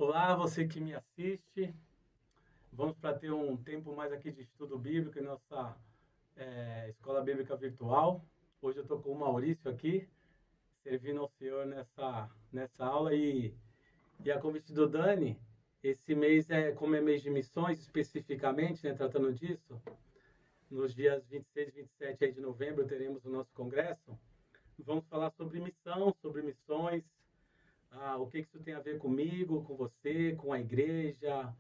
Olá, você que me assiste. Vamos para ter um tempo mais aqui de estudo bíblico em nossa escola bíblica virtual. Hoje eu estou com o Maurício aqui, servindo ao Senhor nessa aula e a convite do Dani. Esse mês como é mês de missões, especificamente, né, tratando disso. Nos dias 26 e 27 aí de novembro teremos o nosso congresso. Vamos falar sobre missão, sobre missões, o que isso tem a ver comigo, com você, com a igreja,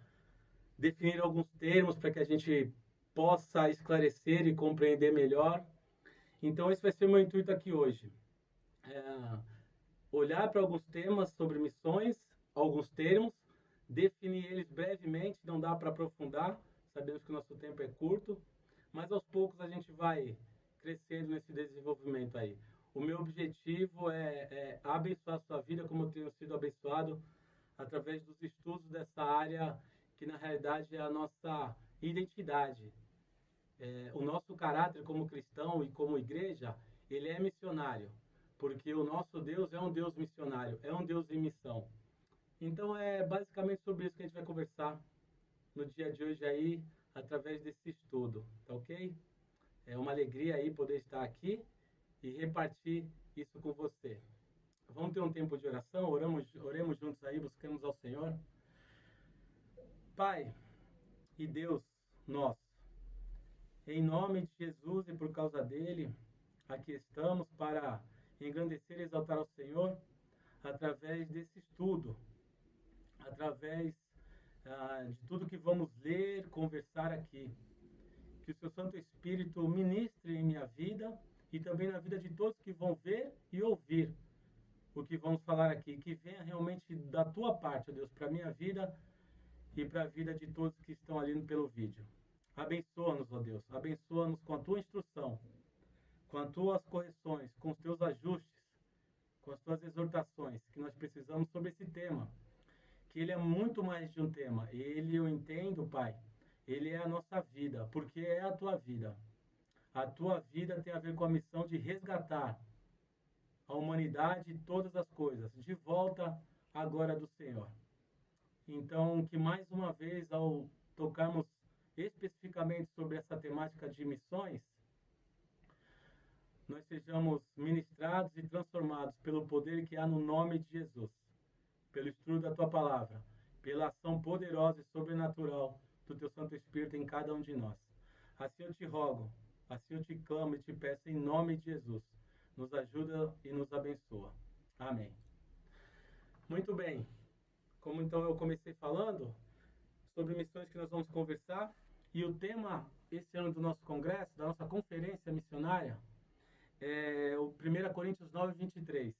definir alguns termos para que a gente possa esclarecer e compreender melhor. Então, esse vai ser o meu intuito aqui hoje. É, olhar para alguns temas sobre missões, alguns termos, definir eles brevemente, não dá para aprofundar, sabemos que o nosso tempo é curto, mas aos poucos a gente vai crescendo nesse desenvolvimento aí. O meu objetivo é abençoar a sua vida como eu tenho sido abençoado através dos estudos dessa área que na realidade é a nossa identidade. O nosso caráter como cristão e como igreja, ele é missionário, porque o nosso Deus é um Deus missionário, é um Deus em missão. Então é basicamente sobre isso que a gente vai conversar no dia de hoje aí, através desse estudo, tá ok? É uma alegria aí poder estar aqui e repartir isso com você. Vamos ter um tempo de oração, oremos juntos aí, buscamos ao Senhor. Pai e Deus nosso, em nome de Jesus e por causa dele, aqui estamos para engrandecer e exaltar ao Senhor através desse estudo, através de tudo que vamos ler, conversar aqui. Que o seu Santo Espírito ministre em minha vida e também na vida de todos que vão ver e ouvir o que vamos falar aqui. Que venha realmente da tua parte, ó Deus, para a minha vida e para a vida de todos que estão ali pelo vídeo. Abençoa-nos, ó Deus, abençoa-nos com a tua instrução, com as tuas correções, com os teus ajustes, com as tuas exortações que nós precisamos sobre esse tema, que ele é muito mais de um tema. Ele, eu entendo, Pai, ele é a nossa vida, porque é a tua vida. A tua vida tem a ver com a missão de resgatar a humanidade e todas as coisas de volta à glória do Senhor. Então, que mais uma vez, ao tocarmos especificamente sobre essa temática de missões, nós sejamos ministrados e transformados pelo poder que há no nome de Jesus, pelo estudo da tua palavra, pela ação poderosa e sobrenatural do teu Santo Espírito em cada um de nós. Assim eu te rogo, assim eu te clamo e te peço em nome de Jesus. Nos ajuda e nos abençoa. Amém. Muito bem. Como então eu comecei falando sobre missões que nós vamos conversar, e o tema esse ano do nosso congresso, da nossa conferência missionária, é o 1 Coríntios 9, 23.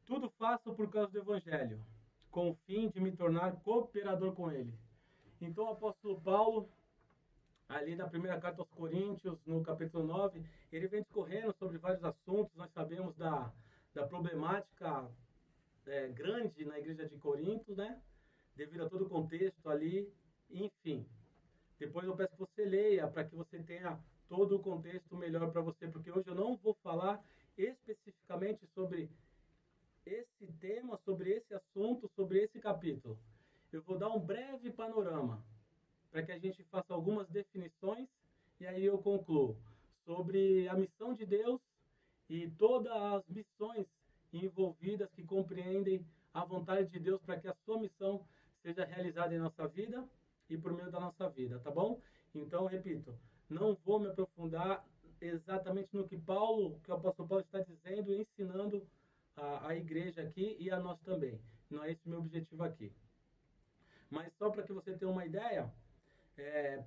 Tudo faço por causa do Evangelho, com o fim de me tornar cooperador com ele. Então o apóstolo Paulo, ali na primeira carta aos Coríntios, no capítulo 9, ele vem discorrendo sobre vários assuntos. Nós sabemos da problemática grande na igreja de Corinto, né? Devido a todo o contexto ali, enfim. Depois eu peço que você leia, para que você tenha todo o contexto melhor para você, porque hoje eu não vou falar especificamente sobre esse tema, sobre esse assunto, sobre esse capítulo. Eu vou dar um breve panorama, para que a gente faça algumas definições, e aí eu concluo sobre a missão de Deus e todas as missões envolvidas que compreendem a vontade de Deus para que a sua missão seja realizada em nossa vida e por meio da nossa vida, tá bom? Então, repito, não vou me aprofundar exatamente no que o apóstolo Paulo está dizendo e ensinando a igreja aqui e a nós também. Não é esse o meu objetivo aqui. Mas só para que você tenha uma ideia,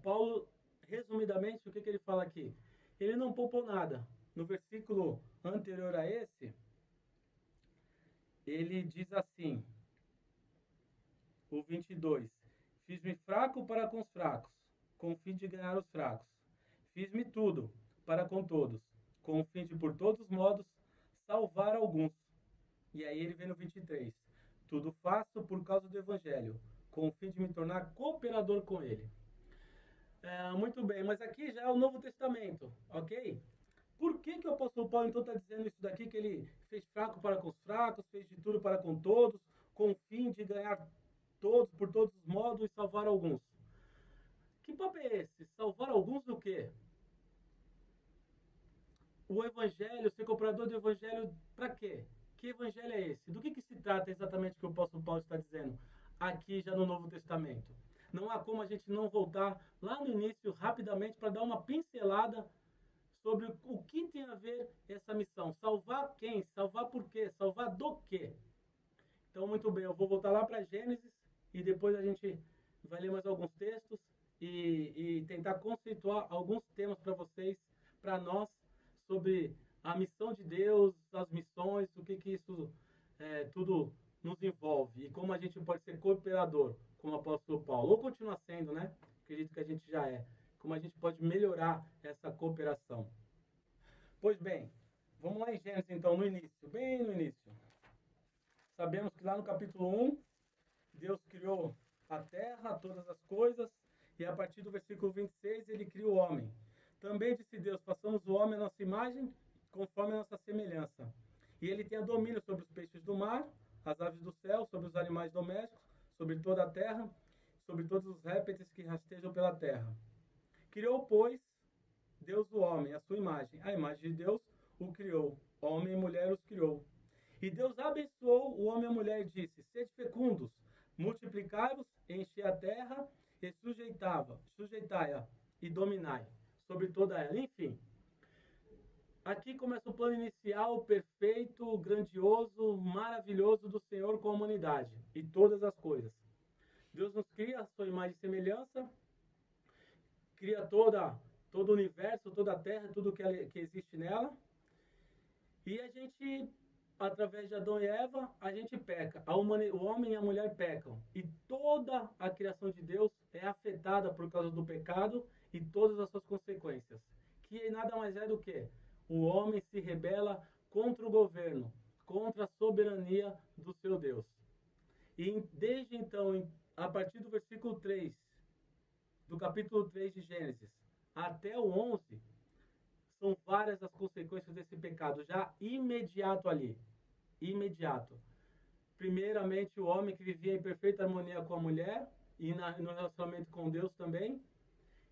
Paulo, resumidamente, o que ele fala aqui? Ele não poupou nada. No versículo anterior a esse, ele diz assim, o 22, fiz-me fraco para com os fracos, com o fim de ganhar os fracos. Fiz-me tudo para com todos, com o fim de, por todos os modos, salvar alguns. E aí ele vem no 23, tudo faço por causa do Evangelho, com o fim de me tornar cooperador com ele. Muito bem, mas aqui já é o Novo Testamento, ok? Por que o apóstolo Paulo então está dizendo isso daqui, que ele fez fraco para com os fracos, fez de tudo para com todos, com o fim de ganhar todos, por todos os modos, e salvar alguns. Que papo é esse? Salvar alguns do quê? O evangelho, ser cooperador do evangelho, para quê? Que evangelho é esse? Do que se trata exatamente que o apóstolo Paulo está dizendo aqui já no Novo Testamento? Não há como a gente não voltar lá no início rapidamente para dar uma pincelada sobre o que tem a ver essa missão. Salvar quem? Salvar por quê? Salvar do quê? Então, muito bem, eu vou voltar lá para Gênesis e depois a gente vai ler mais alguns textos e tentar conceituar alguns temas para vocês, para nós, sobre a missão de Deus, as missões, o que isso tudo nos envolve e como a gente pode ser cooperador, como o apóstolo Paulo, ou continuar sendo, né? Acredito que a gente já é. Como a gente pode melhorar essa cooperação. Pois bem, vamos lá em Gênesis então, no início, bem no início. Sabemos que lá no capítulo 1, Deus criou a terra, todas as coisas, e a partir do versículo 26 ele cria o homem. Também disse Deus, façamos o homem à nossa imagem, conforme a nossa semelhança. E ele tenha domínio sobre os peixes do mar, as aves do céu, sobre os animais domésticos, sobre toda a terra, sobre todos os répteis que rastejam pela terra. Criou, pois, Deus o homem, a sua imagem. A imagem de Deus o criou. Homem e mulher os criou. E Deus abençoou o homem e a mulher e disse, sede fecundos, multiplicai-vos, enchei a terra e sujeitai-a e dominai sobre toda ela. Enfim, aqui começa o plano inicial, perfeito, grandioso, maravilhoso do Senhor com a humanidade e todas as coisas. Deus nos cria a sua imagem e semelhança, cria todo o universo, toda a terra, tudo que existe nela. E a gente, através de Adão e Eva, a gente peca. O homem e a mulher pecam. E toda a criação de Deus é afetada por causa do pecado e todas as suas consequências. Que nada mais é do que o homem se rebela contra o governo, contra a soberania do seu Deus. E desde então, a partir do versículo 3, do capítulo 3 de Gênesis, até o 11, são várias as consequências desse pecado, já imediato ali. Imediato. Primeiramente, o homem que vivia em perfeita harmonia com a mulher e no relacionamento com Deus também.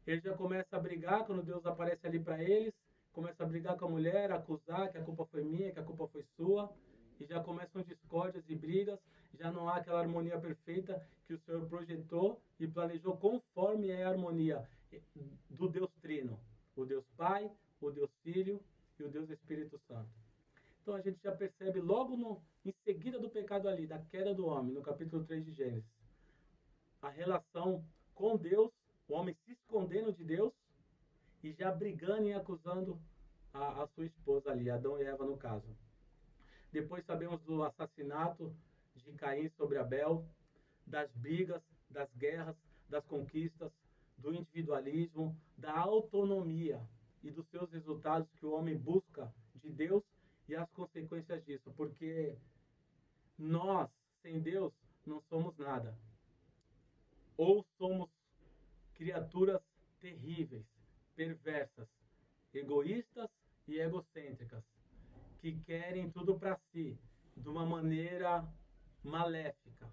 Ele já começa a brigar quando Deus aparece ali para eles, começa a brigar com a mulher, acusar que a culpa foi minha, que a culpa foi sua, e já começam discórdias e brigas, já não há aquela harmonia perfeita que o Senhor projetou e planejou conforme é a harmonia do Deus Trino, o Deus Pai, o Deus Filho e o Deus Espírito Santo. Então a gente já percebe logo em seguida do pecado ali, da queda do homem, no capítulo 3 de Gênesis, a relação com Deus, o homem se escondendo de Deus e já brigando e acusando a sua esposa ali, Adão e Eva no caso. Depois sabemos do assassinato de Caim sobre Abel, das brigas, das guerras, das conquistas, do individualismo, da autonomia e dos seus resultados que o homem busca de Deus e as consequências disso, porque nós, sem Deus, não somos nada. Ou somos criaturas terríveis, perversas, egoístas e egocêntricas, que querem tudo para si, de uma maneira maléfica.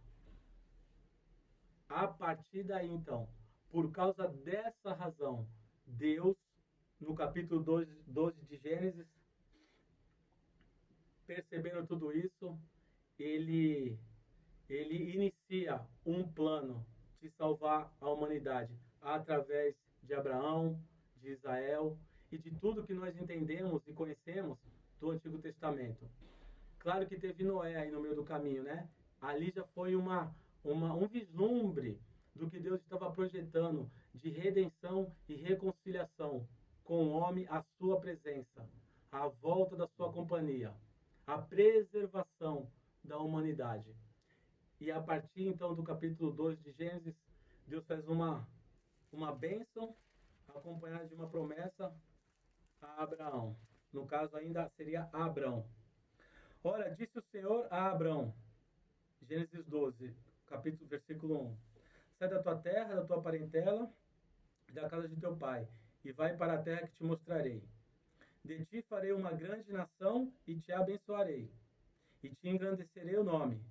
A partir daí, então, por causa dessa razão, Deus, no capítulo 12 de Gênesis, percebendo tudo isso, ele inicia um plano de salvar a humanidade através de Abraão, de Israel e de tudo que nós entendemos e conhecemos do Antigo Testamento. Claro que teve Noé aí no meio do caminho, né? Ali já foi um vislumbre do que Deus estava projetando de redenção e reconciliação com o homem, a sua presença, a volta da sua companhia, a preservação da humanidade. E a partir então do capítulo 2 de Gênesis, Deus faz uma bênção acompanhada de uma promessa a Abraão. No caso ainda seria Abrão. Ora, disse o Senhor a Abrão, Gênesis 12, versículo 1. Sai da tua terra, da tua parentela, da casa de teu pai, e vai para a terra que te mostrarei. De ti farei uma grande nação e te abençoarei, e te engrandecerei o nome.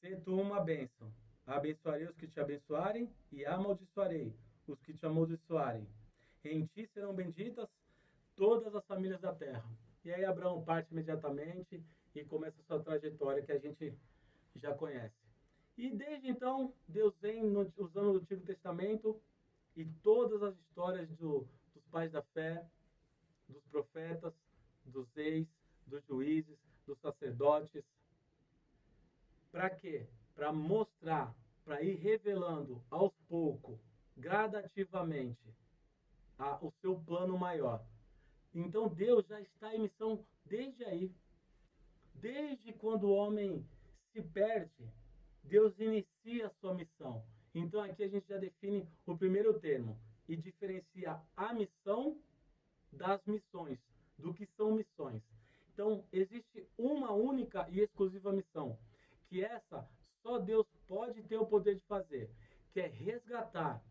Se tu uma bênção, abençoarei os que te abençoarem e amaldiçoarei os que te amaldiçoarem. Em ti serão benditas todas as famílias da terra. E aí Abraão parte imediatamente e começa a sua trajetória que a gente já conhece. E desde então, Deus vem usando o Antigo Testamento e todas as histórias dos pais da fé, dos profetas, dos reis, dos juízes, dos sacerdotes. Para quê? Para mostrar, para ir revelando aos poucos, gradativamente, o seu plano maior. Então Deus já está em missão desde aí. Desde quando o homem se perde, Deus inicia a sua missão. Então aqui a gente já define o primeiro termo e diferencia a missão das missões, do que são missões. Então existe uma única e exclusiva missão, que essa só Deus pode ter o poder de fazer, que é resgatar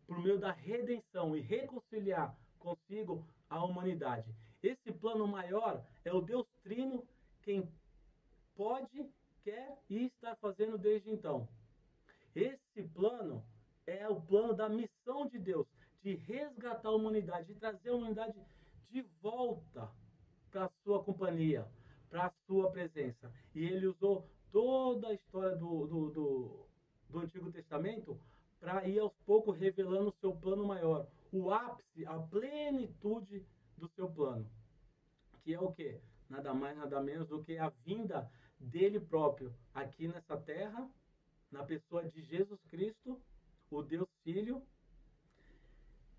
por meio da redenção e reconciliar consigo a humanidade. Esse plano maior é o Deus Trino quem pode, quer e está fazendo desde então. Esse plano é o plano da missão de Deus, de resgatar a humanidade, de trazer a humanidade de volta para a sua companhia, para a sua presença. E ele usou toda a história do Antigo Testamento para ir aos poucos revelando o seu plano maior, o ápice, a plenitude do seu plano, que é o quê? Nada mais, nada menos do que a vinda dele próprio aqui nessa terra, na pessoa de Jesus Cristo, o Deus Filho,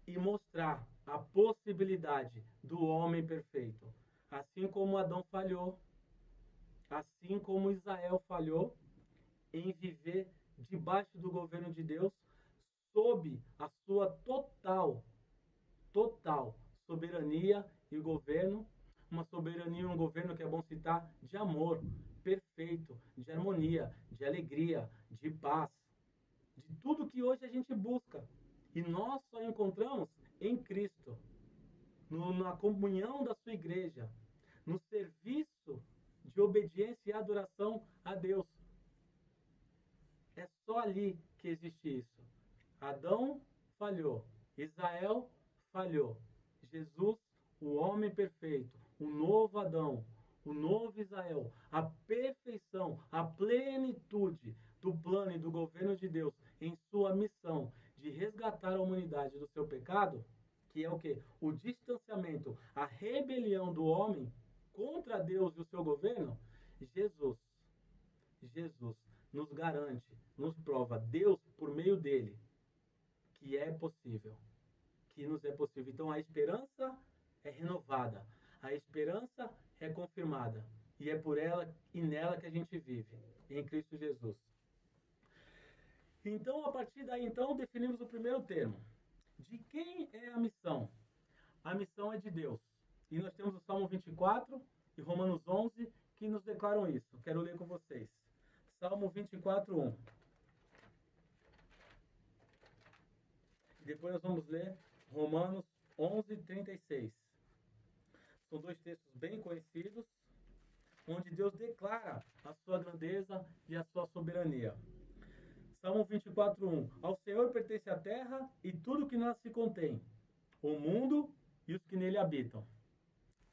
e mostrar a possibilidade do homem perfeito. Assim como Adão falhou, assim como Israel falhou em viver debaixo do governo de Deus, sob a sua total soberania e governo, uma soberania e um governo que é bom citar, de amor perfeito, de harmonia, de alegria, de paz, de tudo que hoje a gente busca. E nós só encontramos em Cristo, na comunhão da sua igreja, no serviço de obediência e adoração a Deus. É só ali que existe isso. Adão falhou, Israel falhou. Jesus, o homem perfeito, o novo Adão, o novo Israel, a perfeição, a plenitude do plano e do governo de Deus em sua missão de resgatar a humanidade do seu pecado, que é o quê? O distanciamento, a rebelião do homem contra Deus e o seu governo. Jesus nos garante, nos prova, Deus por meio dele, que é possível, que nos é possível. Então a esperança é renovada, a esperança é confirmada, e é por ela e nela que a gente vive, em Cristo Jesus. Então, a partir daí, então, definimos o primeiro termo. De quem é a missão? A missão é de Deus. E nós temos o Salmo 24 e Romanos 11 que nos declaram isso. Quero ler com vocês. Salmo 24, 1. Depois nós vamos ler Romanos 11, 36. São dois textos bem conhecidos, onde Deus declara a sua grandeza e a sua soberania. Salmo 24, 1. Ao Senhor pertence a terra e tudo que nela se contém, o mundo e os que nele habitam.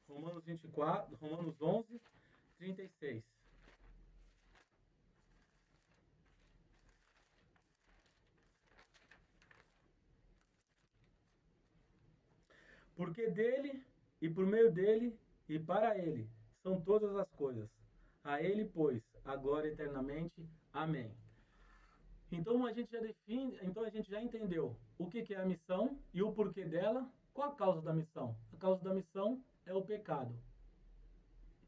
Romanos 11, 36. Porque dele, e por meio dele, e para ele, são todas as coisas. A ele, pois, a glória eternamente. Amém. Então a gente já entendeu o que é a missão e o porquê dela. Qual a causa da missão? A causa da missão é o pecado.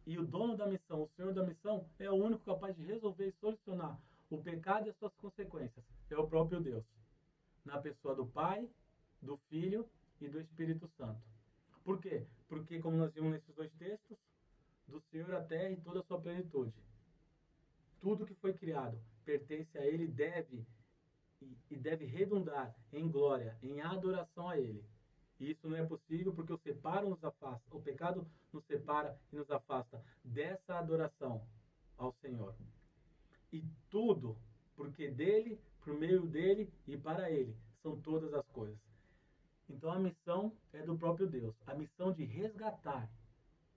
E o dono da missão, o Senhor da missão, é o único capaz de resolver e solucionar o pecado e as suas consequências. É o próprio Deus, na pessoa do Pai, do Filho e do Espírito Santo. Por quê? Porque, como nós vimos nesses dois textos, do Senhor a terra e toda a sua plenitude. Tudo que foi criado pertence a Ele e deve redundar em glória, em adoração a Ele. E isso não é possível porque o pecado nos separa e nos afasta dessa adoração ao Senhor. e tudo, porque dele, por meio dele e para ele, são todas as coisas. Então a missão é do próprio Deus, a missão de resgatar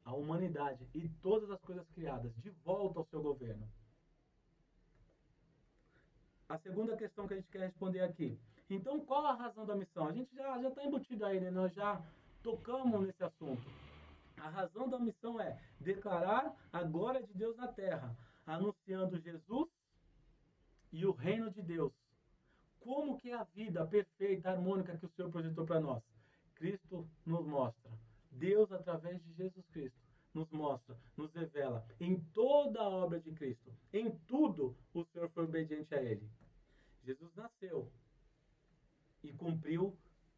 a humanidade e todas as coisas criadas de volta ao seu governo. A segunda questão que a gente quer responder aqui. Então, qual a razão da missão? A gente já está embutido aí, né? Nós já tocamos nesse assunto. A razão da missão é declarar a glória de Deus na terra, anunciando Jesus e o reino de Deus. Como que é a vida perfeita, harmônica que o Senhor projetou para nós? Cristo nos mostra. Deus, através de Jesus Cristo, nos mostra, nos revela em toda a obra de Cristo. Em tudo, o Senhor foi obediente a Ele. Jesus nasceu e cumpriu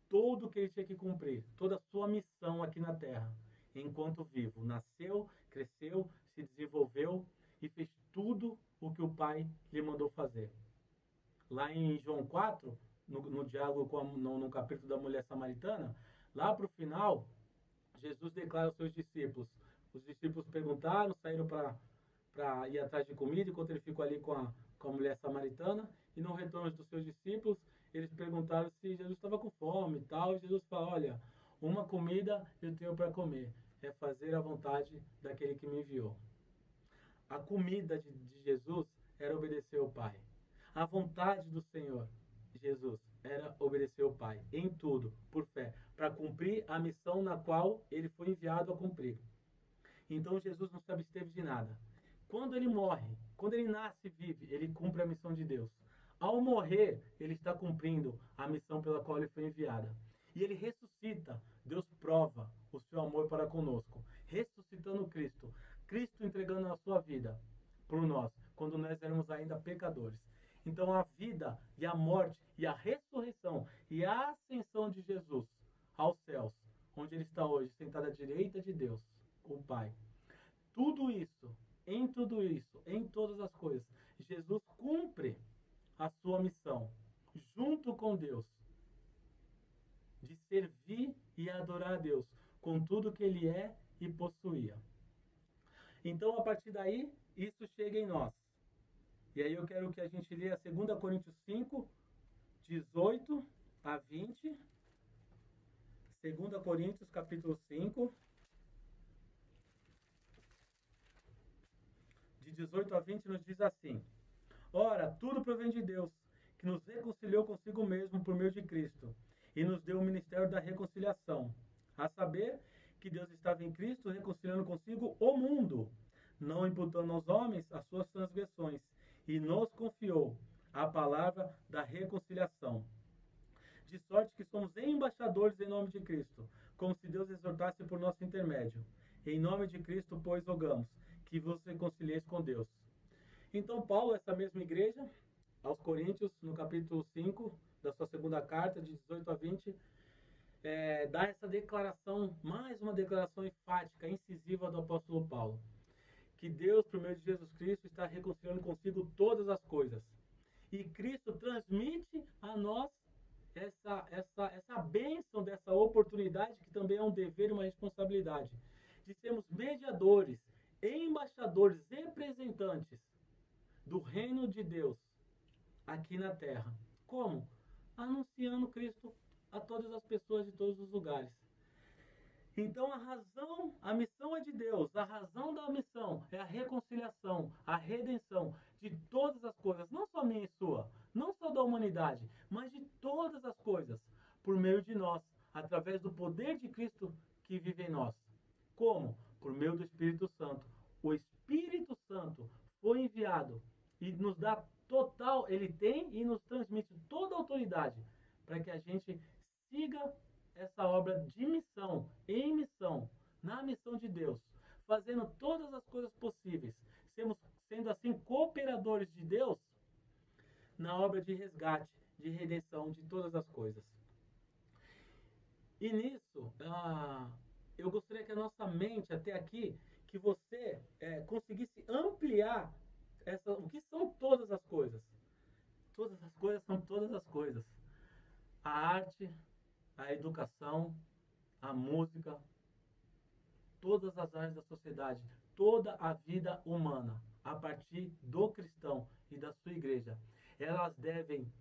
tudo o que ele tinha que cumprir, toda a sua missão aqui na terra, enquanto vivo. Nasceu, cresceu, se desenvolveu e fez tudo o que o Pai lhe mandou fazer. Lá em João 4, no diálogo no capítulo da mulher samaritana, lá para o final, Jesus declara aos seus discípulos. Os discípulos perguntaram, saíram para ir atrás de comida, enquanto ele ficou ali com a mulher samaritana, e no retorno dos seus discípulos, eles perguntaram se Jesus estava com fome e tal, e Jesus fala, olha, uma comida eu tenho para comer, é fazer a vontade daquele que me enviou. A comida de Jesus era obedecer ao Pai. A vontade do Senhor Jesus era obedecer ao Pai, em tudo, por fé, para cumprir a missão na qual ele foi enviado a cumprir. Então Jesus não se absteve de nada. Quando ele morre, quando ele nasce e vive, ele cumpre a missão de Deus. Ao morrer, ele está cumprindo a missão pela qual ele foi enviado. E ele ressuscita. Deus prova o seu amor para conosco. Ressuscitando Cristo. Cristo entregando a sua vida por nós, quando nós éramos ainda pecadores. Então a vida e a morte e a ressurreição e a ascensão de Jesus aos céus, onde ele está hoje, sentado à direita de Deus, o Pai. Tudo isso, em todas as coisas, Jesus cumpre a sua missão, junto com Deus, de servir e adorar a Deus, com tudo que ele é e possuía. Então, a partir daí, isso chega em nós. E aí eu quero que a gente leia 2 Coríntios 5, 18 a 20. 2 Coríntios, capítulo 5, de 18 a 20, nos diz assim: Ora, tudo provém de Deus, que nos reconciliou consigo mesmo por meio de Cristo, e nos deu o ministério da reconciliação, a saber, que Deus estava em Cristo reconciliando consigo o mundo, não imputando aos homens as suas transgressões, e nos confiou a palavra da reconciliação. De sorte que somos embaixadores em nome de Cristo, como se Deus exortasse por nosso intermédio. Em nome de Cristo, pois, rogamos que vos reconcilieis com Deus. Então, Paulo, essa mesma igreja, aos Coríntios, no capítulo 5 da sua segunda carta, de 18 a 20, dá essa declaração, mais uma declaração enfática, incisiva do apóstolo Paulo. Que Deus, por meio de Jesus Cristo, está reconciliando consigo todas as coisas. E Cristo transmite a nós essa bênção dessa oportunidade, que também é um dever e uma responsabilidade, de sermos mediadores, embaixadores, representantes do reino de Deus aqui na terra. Como? Anunciando Cristo a todas as pessoas de todos os lugares. Então a missão é de Deus, a razão da missão é a reconciliação, a redenção de todas as coisas, não só minha e sua, não só da humanidade, mas de todas as coisas, por meio de nós, através do poder de Cristo que vive em nós. Como? Por meio do Espírito Santo. O Espírito Santo foi enviado e nos dá total, ele tem e nos transmite toda a autoridade para que a gente siga essa obra de missão, em missão, na missão de Deus, fazendo todas as coisas possíveis, sendo assim cooperadores de Deus na obra de resgate, de redenção de todas as coisas. E nisso, eu gostaria que a nossa mente até aqui, que você conseguisse ampliar o que são todas as coisas. Todas as coisas são todas as coisas. A arte, a educação, a música, todas as áreas da sociedade, toda a vida humana, a partir do cristão, e da sua igreja, elas devem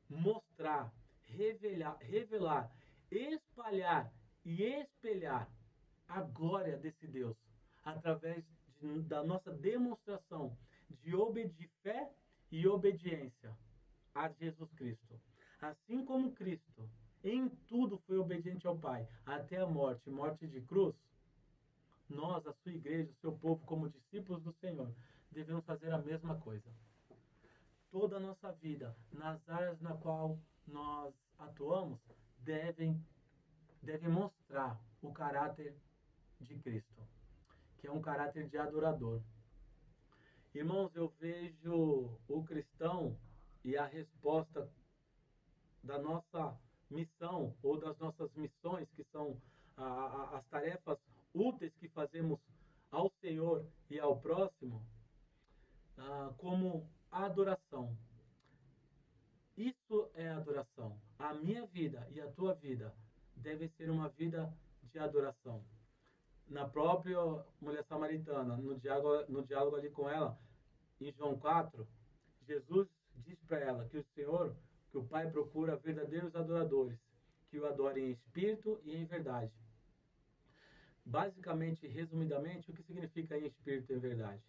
mostrar, revelar, espalhar e espelhar a glória desse Deus através da nossa demonstração de fé e obediência a Jesus Cristo. Assim como Cristo em tudo foi obediente ao Pai, até a morte de cruz, nós, a sua igreja, o seu povo, como discípulos do Senhor, devemos fazer a mesma coisa. Toda a nossa vida, nas áreas na qual nós atuamos, deve mostrar o caráter de Cristo, que é um caráter de adorador. Irmãos, eu vejo o cristão e a resposta da nossa missão ou das nossas missões, que são as tarefas úteis que fazemos ao Senhor e ao próximo, como adoração. Isso é adoração. A minha vida e a tua vida deve ser uma vida de adoração. Na própria mulher samaritana, no diálogo ali com ela, em João 4, Jesus diz para ela que o Pai procura verdadeiros adoradores, que o adorem em espírito e em verdade. Basicamente, resumidamente, o que significa em espírito e em verdade?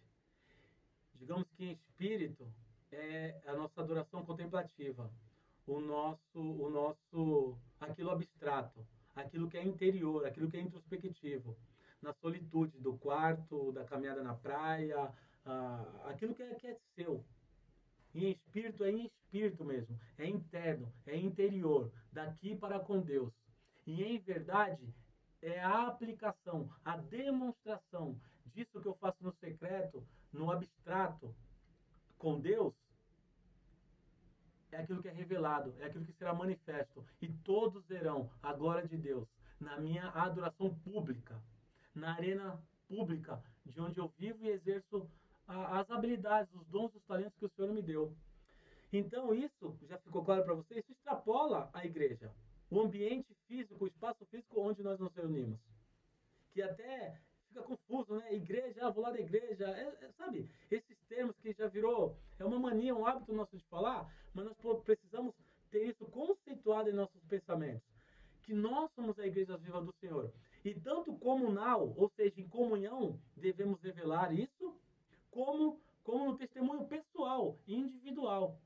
Digamos que em espírito é a nossa adoração contemplativa, aquilo abstrato, aquilo que é interior, aquilo que é introspectivo, na solitude do quarto, da caminhada na praia, aquilo que é seu. E em espírito mesmo, é interno, é interior, daqui para com Deus. E em verdade, é a aplicação, a demonstração disso que eu faço no secreto, no abstrato, com Deus, é aquilo que é revelado, é aquilo que será manifesto. E todos verão a glória de Deus na minha adoração pública, na arena pública, de onde eu vivo e exerço as habilidades, os dons, os talentos que o Senhor me deu. Então isso, já ficou claro para vocês, isso extrapola a igreja. O ambiente físico, o espaço físico onde nós nos reunimos. Que até fica confuso, né? Igreja, vou lá da igreja, sabe? Esses termos que já virou, é uma mania, um hábito nosso de falar, mas nós precisamos ter isso conceituado em nossos pensamentos. Que nós somos a igreja viva do Senhor. E tanto comunal, ou seja, em comunhão, devemos revelar isso, como no testemunho pessoal e individual,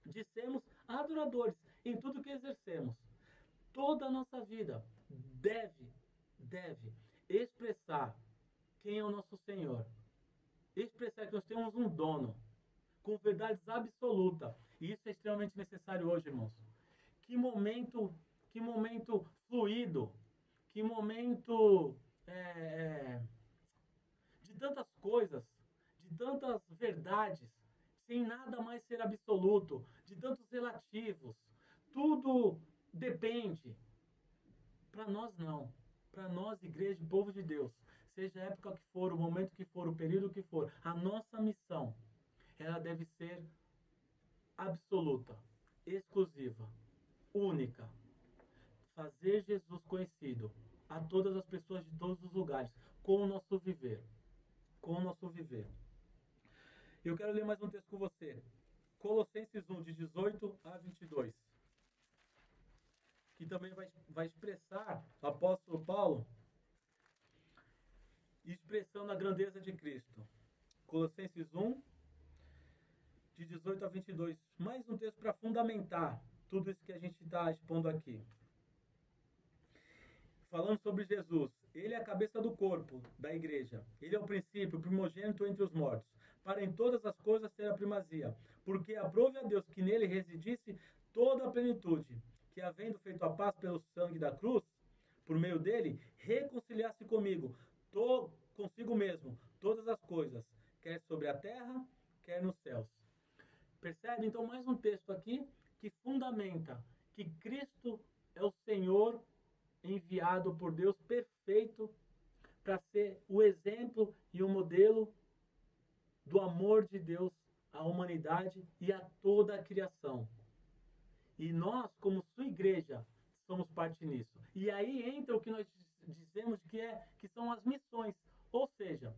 de sermos adoradores em tudo que exercemos. Toda a nossa vida deve expressar quem é o nosso Senhor. Expressar que nós temos um dono, com verdades absolutas. E isso é extremamente necessário hoje, irmãos. Que momento fluido, que momento de tantas coisas, de tantas verdades, sem nada mais ser absoluto, de tantos relativos. Tudo depende. Para nós não. Para nós, igreja, povo de Deus, seja a época que for, o momento que for, o período que for, a nossa missão, ela deve ser absoluta, exclusiva, única. Fazer Jesus conhecido a todas as pessoas de todos os lugares, com o nosso viver. Com o nosso viver. Eu quero ler mais um texto com você. Colossenses 1, de 18 a 22. Que também vai expressar o apóstolo Paulo expressando a grandeza de Cristo. Colossenses 1, de 18 a 22. Mais um texto para fundamentar tudo isso que a gente está expondo aqui. Falando sobre Jesus. Ele é a cabeça do corpo, da igreja. Ele é o princípio, o primogênito entre os mortos, para em todas as coisas ter a primazia. Porque aprove a Deus que nele residisse toda a plenitude, que havendo feito a paz pelo sangue da cruz, por meio dele, reconciliasse consigo mesmo, todas as coisas, quer sobre a terra, quer nos céus. Percebe? Então, mais um texto aqui que fundamenta que Cristo é o Senhor enviado por Deus perfeito para ser o exemplo e o modelo do amor de Deus à humanidade e a toda a criação. E nós, como sua igreja, somos parte nisso. E aí entra o que nós dizemos que são as missões. Ou seja,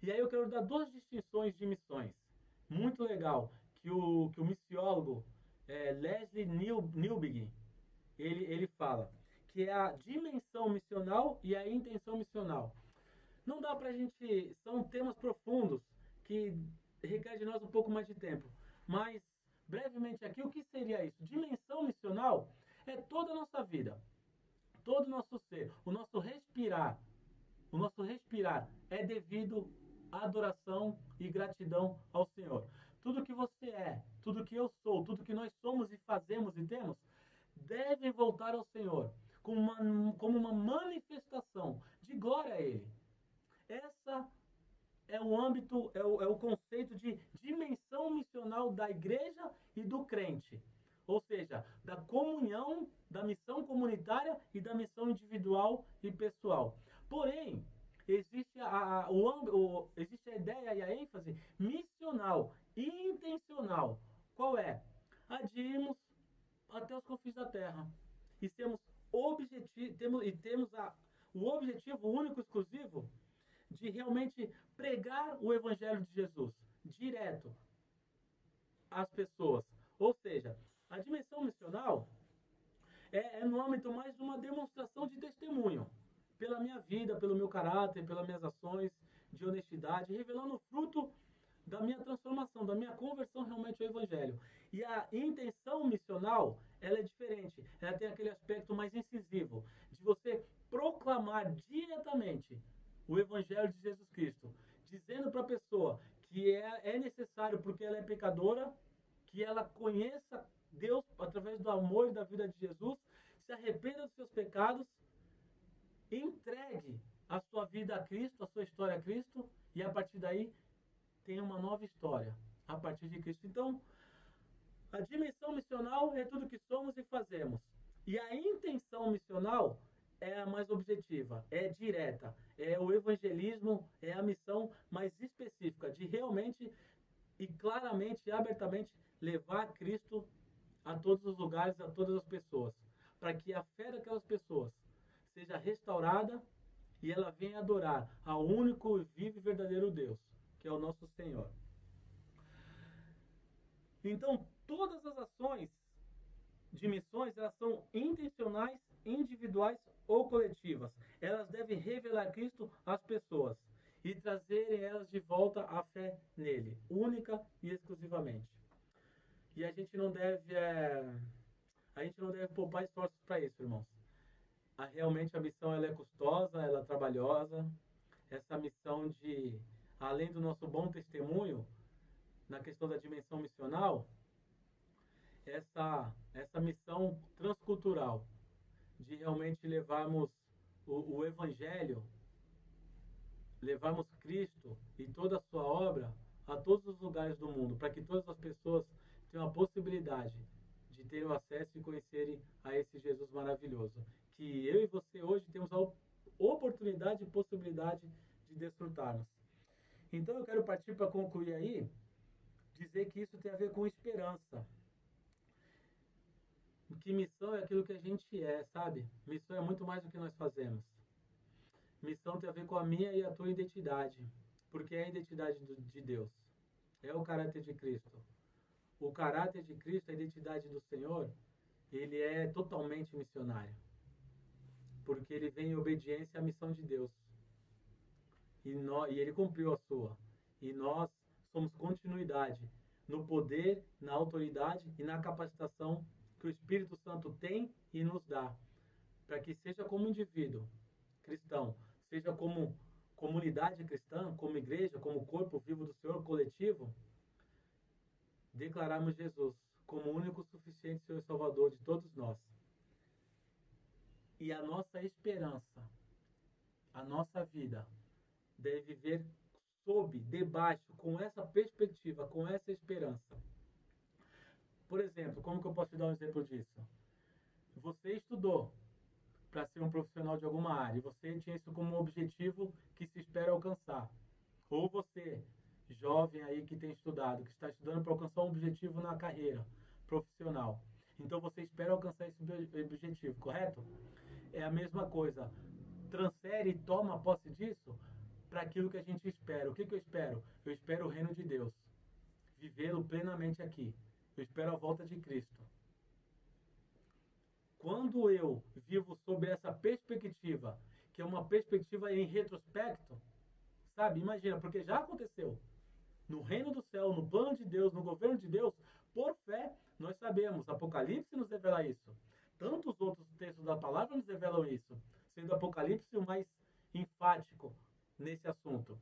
e aí eu quero dar duas distinções de missões. Muito legal, que o missiólogo Leslie Newbigin, ele fala, que é a dimensão missional e a intenção missional. Não dá pra gente... São temas profundos que requer de nós um pouco mais de tempo. Mas, brevemente aqui, o que seria isso? Dimensão missional é toda a nossa vida, todo o nosso ser, o nosso respirar é devido à adoração e gratidão ao Senhor. Tudo que você é, tudo que eu sou, tudo que nós somos e fazemos e temos, deve voltar ao Senhor como uma manifestação de glória a Ele. Essa é o âmbito, é o conceito de dimensão missional da igreja e do crente. Ou seja, da comunhão, da missão comunitária e da missão individual e pessoal. Porém, existe existe a ideia e a ênfase missional e intencional. Qual é? A de irmos até os confins da terra. E temos o objetivo único e exclusivo de realmente pregar o Evangelho de Jesus direto às pessoas. Ou seja, a dimensão missional é no âmbito mais de uma demonstração de testemunho pela minha vida, pelo meu caráter, pelas minhas ações de honestidade, revelando o fruto da minha transformação, da minha conversão realmente ao Evangelho. E a intenção missional, ela é diferente. Ela tem aquele aspecto mais incisivo, de você proclamar diretamente o Evangelho de Jesus Cristo, dizendo para a pessoa que é necessário, porque ela é pecadora, que ela conheça Deus através do amor e da vida de Jesus, se arrependa dos seus pecados, entregue a sua vida a Cristo, a sua história a Cristo, e a partir daí tem uma nova história a partir de Cristo. Então, a dimensão missional é tudo que somos e fazemos. E a intenção missional é a mais objetiva, é direta, é o evangelismo, é a missão mais específica de realmente e claramente e abertamente levar Cristo a todos os lugares, a todas as pessoas, para que a fé daquelas pessoas seja restaurada e ela venha adorar ao único, vivo e verdadeiro Deus, que é o nosso Senhor. Então, todas as ações de missões, elas são intencionais, individuais ou coletivas. Elas devem revelar Cristo às pessoas e trazerem elas de volta à fé nele, única e exclusivamente. E a gente não deve poupar esforços para isso, irmãos. Realmente a missão ela é custosa, ela é trabalhosa. Essa missão de, além do nosso bom testemunho, na questão da dimensão missional, essa missão transcultural de realmente levarmos o Evangelho, levarmos Cristo e toda a sua obra a todos os lugares do mundo, para que todas as pessoas tenham a possibilidade de terem o acesso e conhecerem a esse Jesus maravilhoso, que eu e você hoje temos a oportunidade e possibilidade de desfrutarmos. Então eu quero partir para concluir aí, dizer que isso tem a ver com esperança. Que missão é aquilo que a gente é, sabe? Missão é muito mais do que nós fazemos. Missão tem a ver com a minha e a tua identidade, porque é a identidade de Deus, é o caráter de Cristo. O caráter de Cristo, a identidade do Senhor, ele é totalmente missionário, porque ele vem em obediência à missão de Deus. E ele cumpriu a sua. E nós somos continuidade no poder, na autoridade e na capacitação que o Espírito Santo tem e nos dá, para que seja como indivíduo cristão, seja como comunidade cristã, como igreja, como corpo vivo do Senhor coletivo, declararmos Jesus como o único, suficiente Senhor e Salvador de todos nós. E a nossa esperança, a nossa vida, deve viver debaixo, com essa perspectiva, com essa esperança. Por exemplo, como que eu posso te dar um exemplo disso? Você estudou para ser um profissional de alguma área, e você tinha isso como um objetivo que se espera alcançar. Ou você, jovem aí que tem estudado, que está estudando para alcançar um objetivo na carreira profissional. Então você espera alcançar esse objetivo, correto? É a mesma coisa. Transfere e toma posse disso para aquilo que a gente espera. O que eu espero? Eu espero o reino de Deus vivê-lo plenamente aqui. Eu espero a volta de Cristo. Quando eu vivo sobre essa perspectiva, que é uma perspectiva em retrospecto, sabe? Imagina, porque já aconteceu. No reino do céu, no plano de Deus, no governo de Deus, por fé, nós sabemos. Apocalipse nos revela isso. Tantos outros textos da palavra nos revelam isso, sendo Apocalipse o mais enfático nesse assunto.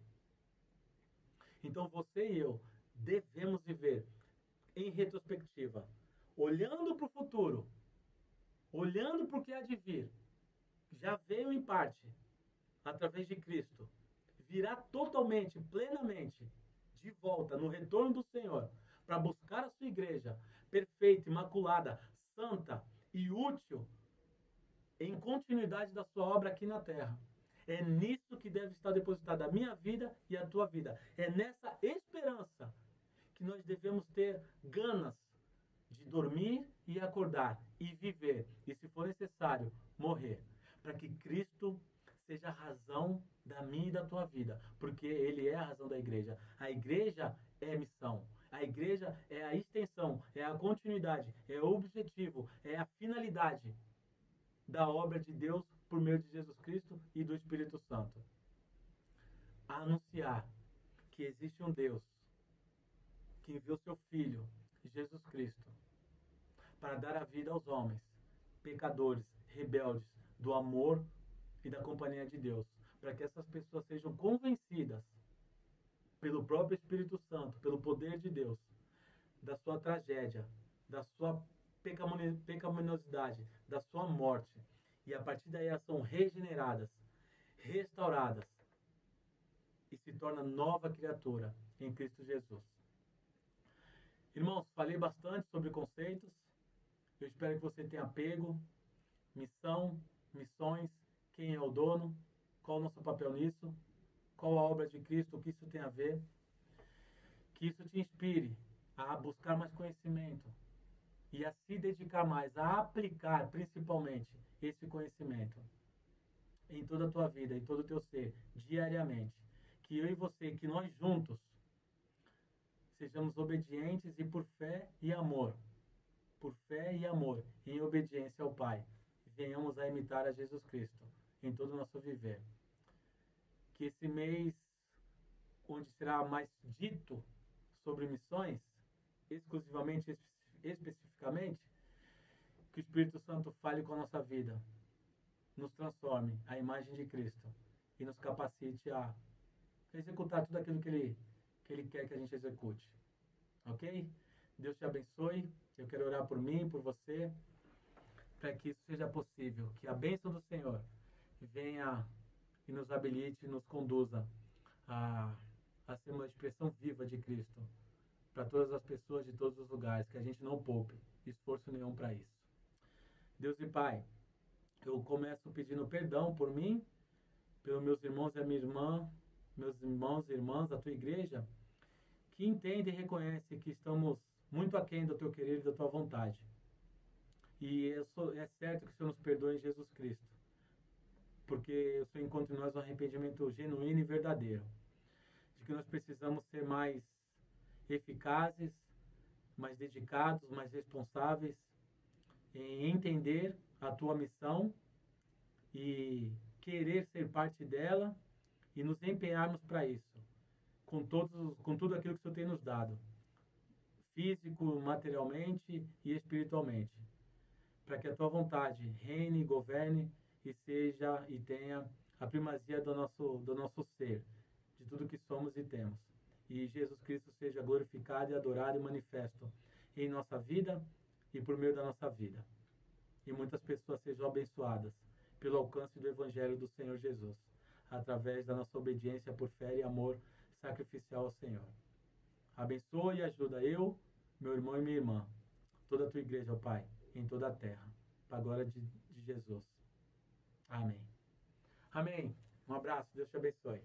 Então você e eu devemos viver em retrospectiva, olhando para o futuro, olhando para o que há de vir. Já veio em parte, através de Cristo, virá totalmente, plenamente, de volta no retorno do Senhor, para buscar a sua igreja perfeita, imaculada, santa e útil, em continuidade da sua obra aqui na terra. É nisso que deve estar depositada a minha vida e a tua vida. É nessa esperança que nós devemos ter ganas de dormir e acordar e viver, e se for necessário, morrer, para que Cristo seja a razão da minha e da tua vida, porque Ele é a razão da igreja. A igreja é a missão. A igreja é a extensão, é a continuidade, é o objetivo, é a finalidade da obra de Deus por meio de Jesus Cristo e do Espírito Santo. A anunciar que existe um Deus que enviou seu Filho, Jesus Cristo, para dar a vida aos homens, pecadores, rebeldes, do amor e da companhia de Deus, para que essas pessoas sejam convencidas pelo próprio Espírito Santo, pelo poder de Deus, da sua tragédia, da sua pecaminosidade, da sua morte, e a partir daí elas são regeneradas, restauradas e se torna nova criatura em Cristo Jesus. Irmãos, falei bastante sobre conceitos. Eu espero que você tenha pego. Missão, missões, quem é o dono, qual o nosso papel nisso, qual a obra de Cristo, o que isso tem a ver. Que isso te inspire a buscar mais conhecimento e a se dedicar mais, a aplicar principalmente esse conhecimento em toda a tua vida, em todo o teu ser, diariamente. Que eu e você, que nós juntos, sejamos obedientes e por fé e amor, em obediência ao Pai, venhamos a imitar a Jesus Cristo em todo o nosso viver. Que esse mês, onde será mais dito sobre missões, exclusivamente, especificamente, que o Espírito Santo fale com a nossa vida, nos transforme à imagem de Cristo e nos capacite a executar tudo aquilo que Ele quer que a gente execute. Ok? Deus te abençoe. Eu quero orar por mim, por você, para que isso seja possível. Que a bênção do Senhor venha e nos habilite, nos conduza a ser uma expressão viva de Cristo para todas as pessoas de todos os lugares, que a gente não poupe esforço nenhum para isso. Deus e Pai, eu começo pedindo perdão por mim, pelos meus irmãos e a minha irmã, meus irmãos e irmãs da tua igreja, que entendem e reconhecem que estamos muito aquém do teu querer e da tua vontade. E é certo que o Senhor nos perdoe em Jesus Cristo, porque o Senhor encontra em nós um arrependimento genuíno e verdadeiro, de que nós precisamos ser mais eficazes, mais dedicados, mais responsáveis em entender a tua missão e querer ser parte dela e nos empenharmos para isso, com tudo aquilo que o Senhor tem nos dado, físico, materialmente e espiritualmente, para que a tua vontade reine, governe e seja e tenha a primazia do nosso ser, de tudo que somos e temos. E Jesus Cristo seja glorificado e adorado e manifesto em nossa vida e por meio da nossa vida. E muitas pessoas sejam abençoadas pelo alcance do Evangelho do Senhor Jesus, através da nossa obediência por fé e amor sacrificial ao Senhor. Abençoa e ajuda eu, meu irmão e minha irmã, toda a tua igreja, ó Pai, em toda a terra, para a glória de Jesus. Amém. Amém. Um abraço, Deus te abençoe.